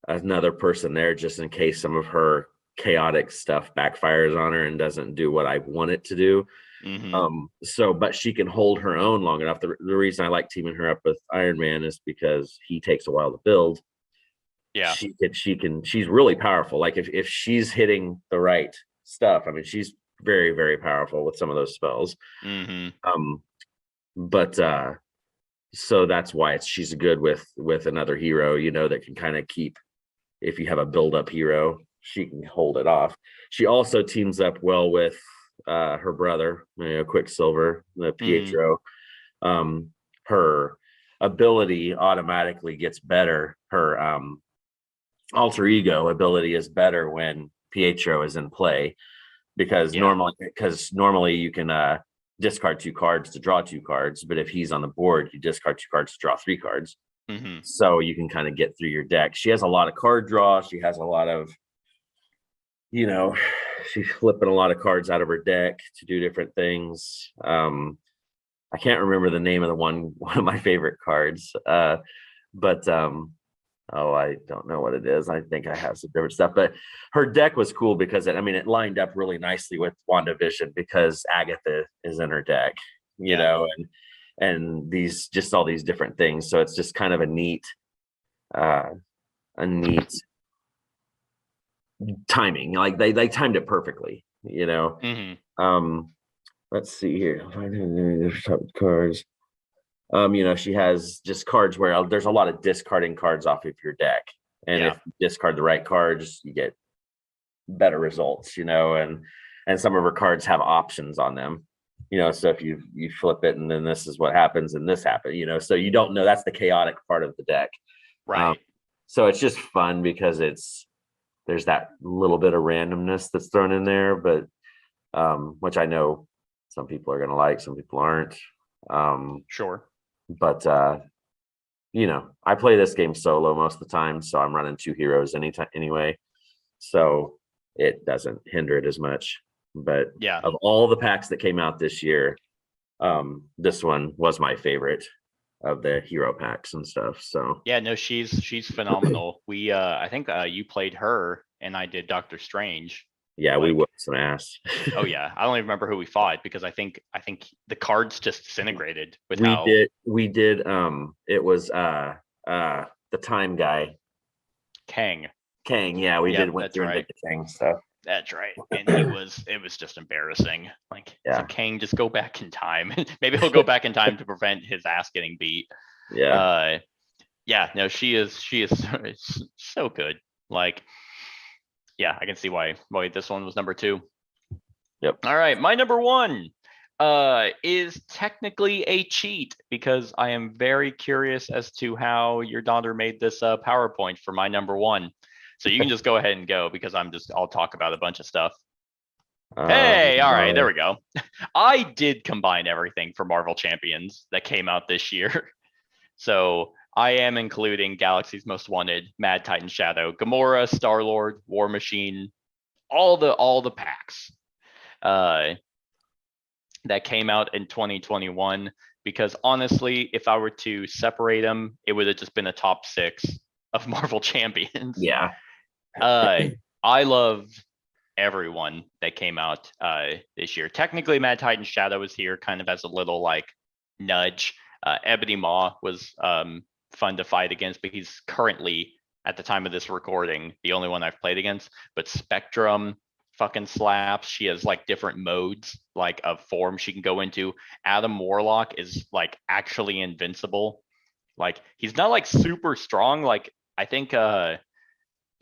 another person there just in case some of her chaotic stuff backfires on her and doesn't do what I want it to do. Mm-hmm. But she can hold her own long enough. The reason I like teaming her up with Iron Man is because he takes a while to build. Yeah, she's really powerful. Like, if she's hitting the right stuff, I mean, she's very, very powerful with some of those spells. Mm-hmm. So that's why she's good with another hero, that can kind of keep, if you have a build up hero, she can hold it off. She also teams up well with her brother, Quicksilver, the Mhm. Pietro. Her ability automatically gets better. Her alter ego ability is better when Pietro is in play, because Yeah. normally you can discard 2 cards to draw 2 cards, but if he's on the board, you discard 2 cards to draw 3 cards. Mhm. So you can kind of get through your deck. She has a lot of card draw. She has a lot of, she's flipping a lot of cards out of her deck to do different things. I can't remember the name of the one of my favorite cards. But I don't know what it is. I think I have some different stuff, but her deck was cool because it lined up really nicely with WandaVision, because Agatha is in her deck, and all these different things. So it's just kind of a neat timing. Like they timed it perfectly, Mhm. Let's see here. There's cards. She has just cards where there's a lot of discarding cards off of your deck. And Yeah. if you discard the right cards, you get better results, and some of her cards have options on them. So if you flip it and then this is what happens and this happened, so you don't know. That's the chaotic part of the deck. Right. So it's just fun because there's that little bit of randomness that's thrown in there, but which I know some people are going to like, some people aren't. Sure. But I play this game solo most of the time, so I'm running 2 heroes anyway, so it doesn't hinder it as much. But Yeah. of all the packs that came out this year, this one was my favorite of the hero packs and stuff. So Yeah, no, she's phenomenal. We I think you played her and I did Doctor Strange. yeah, we whooped some ass. Oh yeah, I don't even remember who we fought because I think the cards just disintegrated with we how did it was the time guy, Kang. yeah, we Yep, did went that's through and right. did the Kang stuff. That's right. And it was just embarrassing. Like, Yeah. so Kang, just go back in time. Maybe he'll go back in time to prevent his ass getting beat. Yeah. Yeah, no, she is so good. Like, yeah, I can see why this one was number 2. Yep. All right, my number 1 is technically a cheat because I am very curious as to how your daughter made this PowerPoint for my number 1. So you can just go ahead and go because I'll talk about a bunch of stuff. Hey, all right, there we go. I did combine everything for Marvel Champions that came out this year. So I am including Galaxy's Most Wanted, Mad Titan Shadow, Gamora, Star-Lord, War Machine, all the packs that came out in 2021. Because honestly, if I were to separate them, it would have just been a top 6 of Marvel Champions. Yeah. I love everyone that came out this year. Technically, Mad Titan Shadow was here kind of as a little like nudge. Ebony Maw was fun to fight against, but he's currently, at the time of this recording, the only one I've played against. But Spectrum fucking slaps. She has like different modes like of form she can go into. Adam Warlock is like actually invincible. Like he's not like super strong. Like I think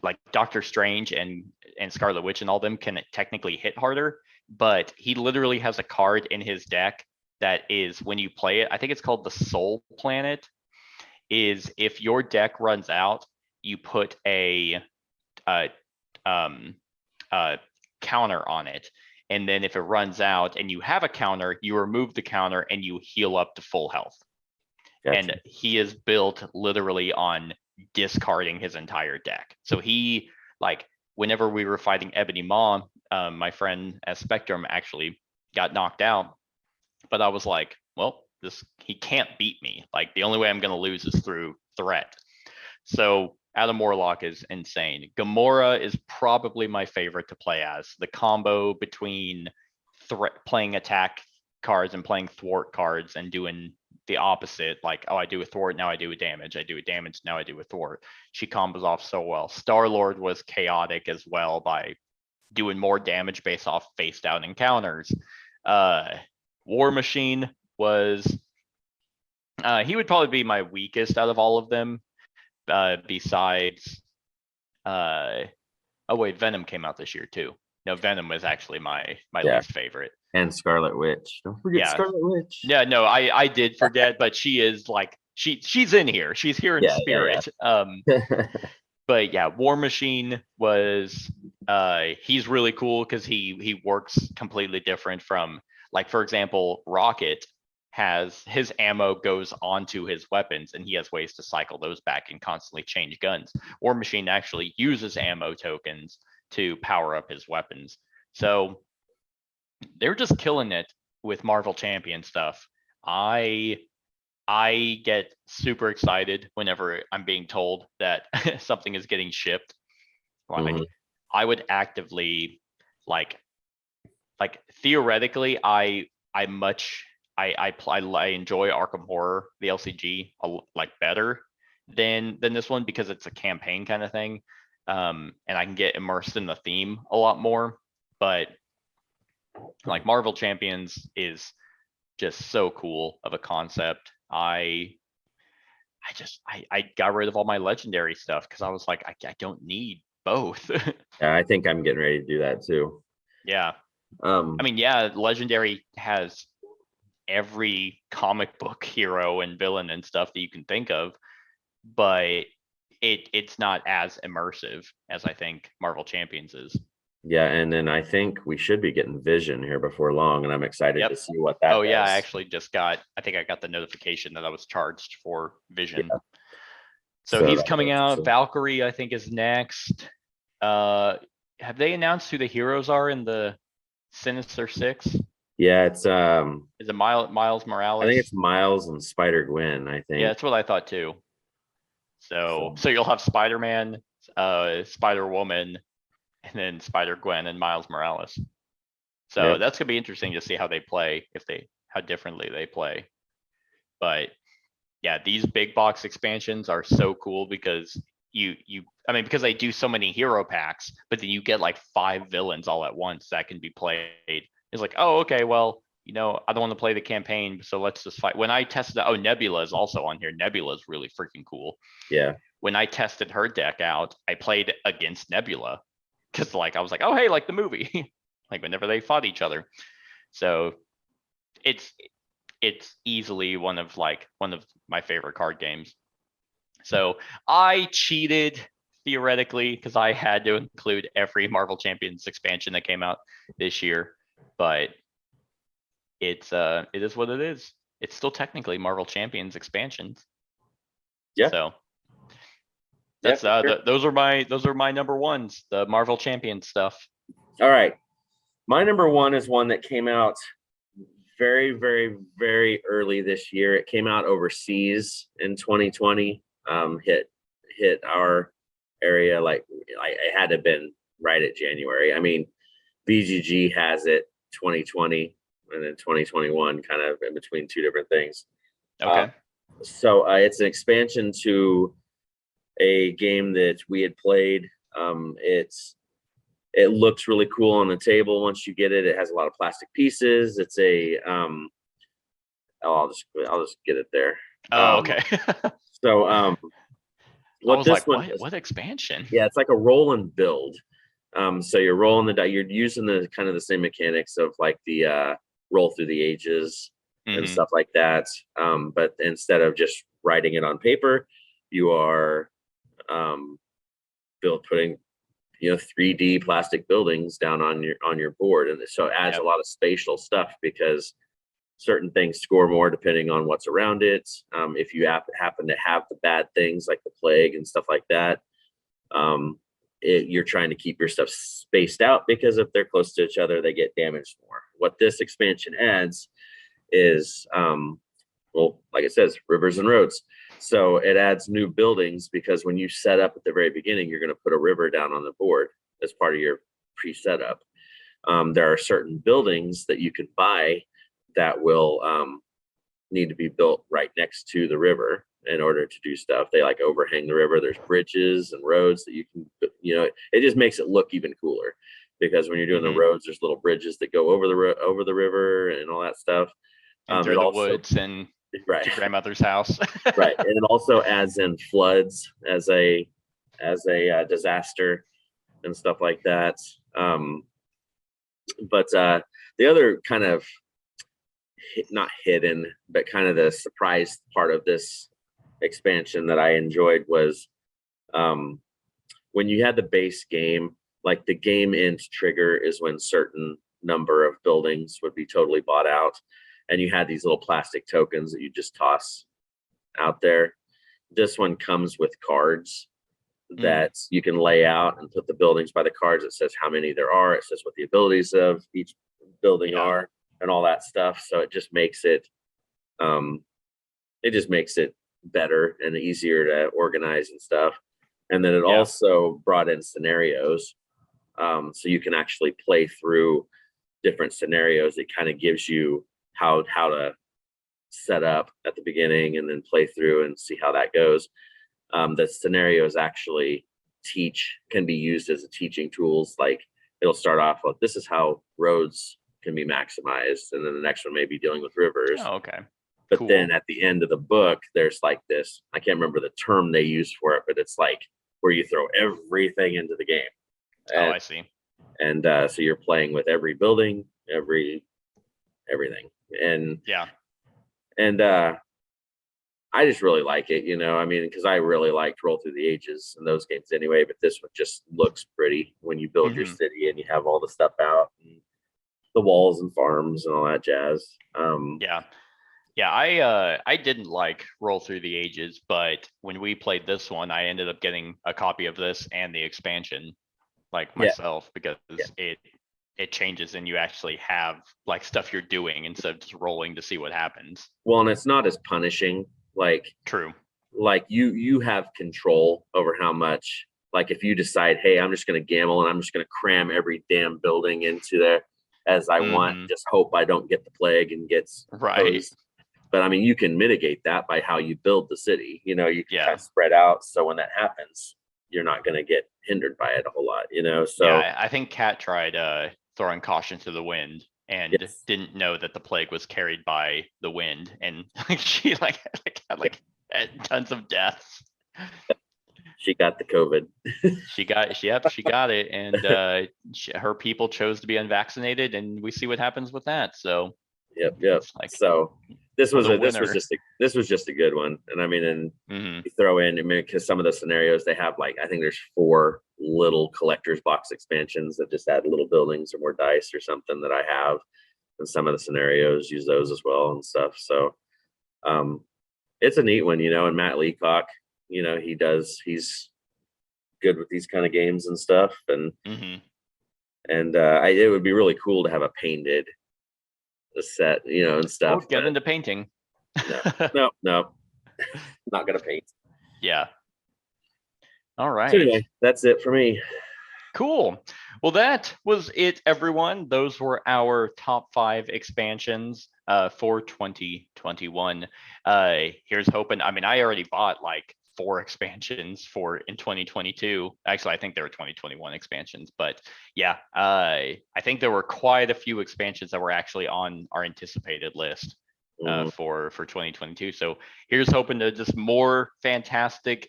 like Doctor Strange and Scarlet Witch and all them can technically hit harder, but he literally has a card in his deck that is, when you play it, I think it's called the Soul Planet, is if your deck runs out, you put a counter on it. And then if it runs out and you have a counter, you remove the counter and you heal up to full health. Gotcha. And he is built literally on discarding his entire deck. So he, like, whenever we were fighting Ebony Maw, my friend as Spectrum actually got knocked out. But I was like, well, he can't beat me. Like, the only way I'm going to lose is through threat. So Adam Warlock is insane. Gamora is probably my favorite to play as. The combo between playing attack cards and playing thwart cards and doing the opposite, like, oh, I do a thwart, now I do a damage. I do a damage, now I do a thwart. She combos off so well. Star-Lord was chaotic as well by doing more damage based off face down encounters. War Machine was, he would probably be my weakest out of all of them. Besides, oh wait, Venom came out this year too. No, Venom was actually my Yeah. least favorite. And Scarlet Witch. Don't forget Yeah. Scarlet Witch. Yeah, no, I did forget, but she is like she's in here. She's here in Yeah, yeah, spirit. But yeah, War Machine was he's really cool because he works completely different from, like, for example, Rocket has his ammo goes onto his weapons and he has ways to cycle those back and constantly change guns. War Machine actually uses ammo tokens to power up his weapons. So they're just killing it with Marvel Champion stuff. I get super excited whenever I'm being told that something is getting shipped. Like, I would actively like theoretically, I enjoy Arkham Horror, the LCG, like better than this one because it's a campaign kind of thing, and I can get immersed in the theme a lot more. But like Marvel Champions is just so cool of a concept. I got rid of all my legendary stuff because I was like, I don't need both. Yeah, I think I'm getting ready to do that too. Yeah. I mean, yeah, legendary has every comic book hero and villain and stuff that you can think of, but it's not as immersive as I think Marvel Champions is. Yeah, and then I think we should be getting Vision here before long, and I'm excited to see what that. Oh yeah, I actually just got. I think I got the notification that I was charged for Vision. Yeah. So he's coming out. Valkyrie, I think, is next. Have they announced who the heroes are in the Sinister Six? Yeah, it's Is it Miles Morales? I think it's Miles and Spider-Gwen, I think. Yeah, that's what I thought too. So you'll have Spider-Man, Spider-Woman, and then Spider-Gwen and Miles Morales. So that's gonna be interesting to see how they play, how differently they play. But yeah, these big box expansions are so cool because because they do so many hero packs, but then you get like 5 villains all at once that can be played. It's like, oh, okay, well, I don't want to play the campaign, so let's just fight. When I tested, Nebula is also on here. Nebula is really freaking cool. Yeah. When I tested her deck out, I played against Nebula because I was like, oh, hey, like the movie, like whenever they fought each other. So it's easily one of my favorite card games. So I cheated theoretically because I had to include every Marvel Champions expansion that came out this year, but it is what it is. It's still technically Marvel Champions expansions. Yeah. So that's those are my number ones, the Marvel Champions stuff. All right. My number one is one that came out very, very, very early this year. It came out overseas in 2020. Hit our area like it had to have been right at January. I mean, BGG has it 2020 and then 2021, kind of in between two different things. Okay. So it's an expansion to a game that we had played. It looks really cool on the table once you get it. It has a lot of plastic pieces. It's a I'll just get it there. Oh, okay. So what expansion? Yeah, it's like a roll and build. So you're rolling the die. You're using the kind of the same mechanics of like the roll through the ages and stuff like that. But instead of just writing it on paper, you are putting 3D plastic buildings down on your board, and so it adds a lot of spatial stuff because certain things score more depending on what's around it. If you happen to have the bad things like the plague and stuff like that, you're trying to keep your stuff spaced out because if they're close to each other, they get damaged more. What this expansion adds is, like it says, rivers and roads. So it adds new buildings because when you set up at the very beginning, you're going to put a river down on the board as part of your pre-setup. There are certain buildings that you can buy that will need to be built right next to the river in order to do stuff. They overhang the river. There's bridges and roads that you can, it just makes it look even cooler because when you're doing the roads, there's little bridges that go over the river and all that stuff. And through the woods and to grandmother's house. Right. And it also adds in floods as a disaster and stuff like that. But the other kind of not hidden, but kind of the surprise part of this expansion that I enjoyed was when you had the base game, like the game end trigger is when certain number of buildings would be totally bought out, and you had these little plastic tokens that you just toss out there. This one comes with cards that you can lay out and put the buildings by the cards. It says how many there are. It says what the abilities of each building are and all that stuff. So it just makes it better and easier to organize and stuff. And then it also brought in scenarios. So you can actually play through different scenarios. It kind of gives you how to set up at the beginning and then play through and see how that goes. The scenarios actually can be used as a teaching tools. Like it'll start off with, this is how roads can be maximized. And then the next one may be dealing with rivers. Oh, okay. But then at the end of the book, there's like this, I can't remember the term they use for it, but it's like where you throw everything into the game. And, I see. And so you're playing with every building, everything. And I just really like it, I mean, because I really liked Roll Through the Ages in those games anyway, but this one just looks pretty when you build your city and you have all the stuff out, and the walls and farms and all that jazz. I didn't like Roll Through the Ages, but when we played this one, I ended up getting a copy of this and the expansion, like myself, because it changes and you actually have like stuff you're doing instead of just rolling to see what happens. Well, and it's not as punishing. Like true. Like you have control over how much. Like if you decide, hey, I'm just going to gamble and I'm just going to cram every damn building into there as I want, just hope I don't get the plague and gets hosed. But I mean, you can mitigate that by how you build the city. You can kind of spread out. So when that happens, you're not going to get hindered by it a whole lot, So I think Kat tried throwing caution to the wind and didn't know that the plague was carried by the wind, and she had tons of deaths. She got the COVID. she got it, and her people chose to be unvaccinated, and we see what happens with that. So yep. So this was just a good one, and I mean, you throw in, because some of the scenarios they have, like I think there's 4 little collector's box expansions that just add little buildings or more dice or something that I have, and some of the scenarios use those as well and stuff. So it's a neat one, and Matt Leacock, he's good with these kind of games and stuff, and it would be really cool to have a painted set, and stuff. Get into painting. No, not gonna paint. Yeah. All right. So anyway, that's it for me. Cool. Well, that was it, everyone. Those were our top 5 expansions for 2021. Here's hoping. I mean, I already bought like 4 expansions in 2022. Actually, I think there were 2021 expansions, but I think there were quite a few expansions that were actually on our anticipated list for 2022. So here's hoping to just more fantastic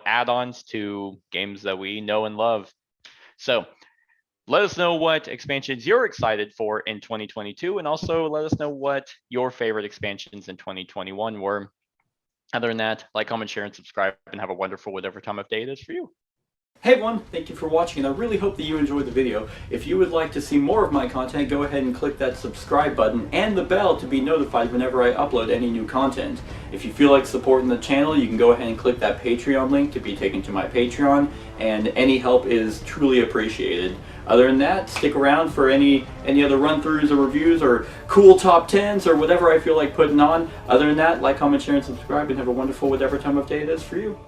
add-ons to games that we know and love. So let us know what expansions you're excited for in 2022, and also let us know what your favorite expansions in 2021 were. Other than that, like, comment, share, and subscribe, and have a wonderful whatever time of day it is for you. Hey everyone, thank you for watching, and I really hope that you enjoyed the video. If you would like to see more of my content, go ahead and click that subscribe button and the bell to be notified whenever I upload any new content. If you feel like supporting the channel, you can go ahead and click that Patreon link to be taken to my Patreon, and any help is truly appreciated. Other than that, stick around for any other run-throughs or reviews or cool top 10s or whatever I feel like putting on. Other than that, like, comment, share, and subscribe, and have a wonderful whatever time of day it is for you.